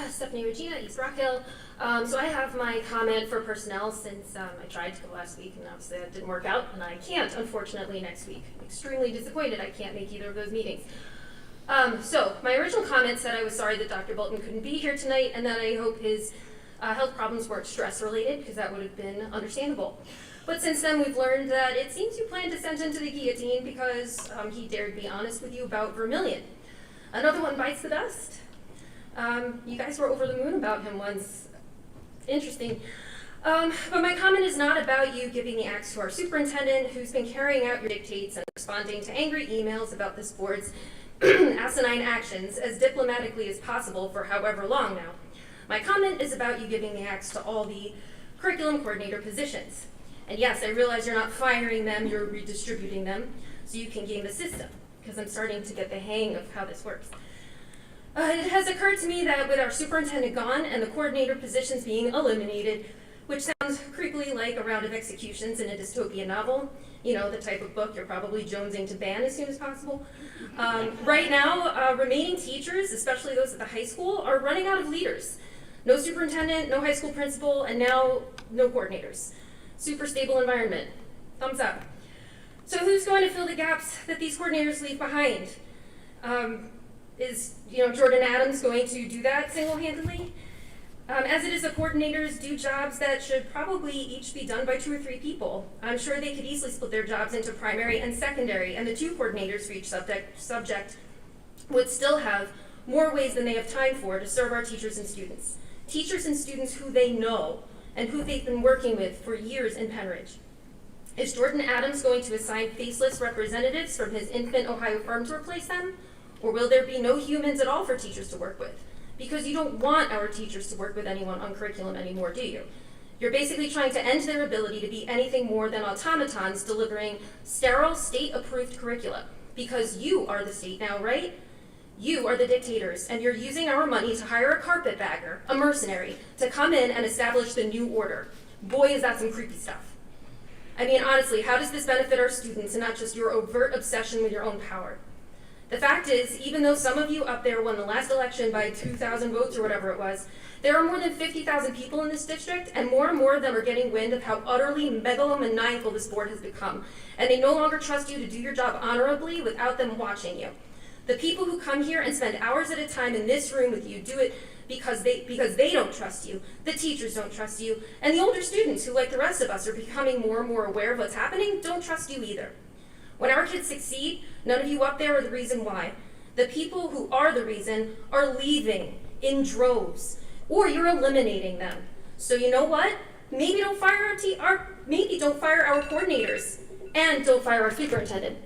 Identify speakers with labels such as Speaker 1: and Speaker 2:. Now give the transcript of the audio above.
Speaker 1: Stephanie Regina, East Rock Hill. So I have my comment for personnel since I tried to go last week and obviously that didn't work out and I can't, unfortunately, next week. I'm extremely disappointed I can't make either of those meetings. So my original comment said I was sorry that Dr. Bolton couldn't be here tonight and that I hope his health problems weren't stress related because that would have been understandable. But since then we've learned that it seems you plan to send him to the guillotine because he dared be honest with you about Vermillion. Another one bites the dust. You guys were over the moon about him once. Interesting. But my comment is not about you giving the axe to our superintendent who's been carrying out your dictates and responding to angry emails about this board's asinine actions as diplomatically as possible for however long now. My comment is about you giving the axe to all the curriculum coordinator positions. And yes, I realize you're not firing them, you're redistributing them so you can game the system, because I'm starting to get the hang of how this works. It has occurred to me that with our superintendent gone and the coordinator positions being eliminated, which sounds creepily like a round of executions in a dystopian novel, you know, the type of book you're probably jonesing to ban as soon as possible. Right now, remaining teachers, especially those at the high school, are running out of leaders. No superintendent, no high school principal, and now no coordinators. Super stable environment. Thumbs up. So who's going to fill the gaps that these coordinators leave behind? Is Jordan Adams going to do that single-handedly? As it is, the coordinators do jobs that should probably each be done by 2 or 3 people. I'm sure they could easily split their jobs into primary and secondary, and the 2 coordinators for each subject would still have more ways than they have time for to serve our teachers and students. Teachers and students who they know and who they've been working with for years in Pennridge. Is Jordan Adams going to assign faceless representatives from his infant Ohio farm to replace them? Or will there be no humans at all for teachers to work with? Because you don't want our teachers to work with anyone on curriculum anymore, do you? You're basically trying to end their ability to be anything more than automatons delivering sterile, state-approved curricula. Because you are the state now, right? You are the dictators, and you're using our money to hire a carpetbagger, a mercenary, to come in and establish the new order. Boy, is that some creepy stuff. I mean, honestly, how does this benefit our students and not just your overt obsession with your own power? The fact is, even though some of you up there won the last election by 2,000 votes or whatever it was, there are more than 50,000 people in this district, and more of them are getting wind of how utterly megalomaniacal this board has become, and they no longer trust you to do your job honorably without them watching you. The people who come here and spend hours at a time in this room with you do it because they don't trust you, the teachers don't trust you, and the older students who, like the rest of us, are becoming more and more aware of what's happening, don't trust you either. When our kids succeed, none of you up there are the reason why. The people who are the reason are leaving in droves, or you're eliminating them. So you know what? Maybe don't fire our coordinators, and don't fire our superintendent.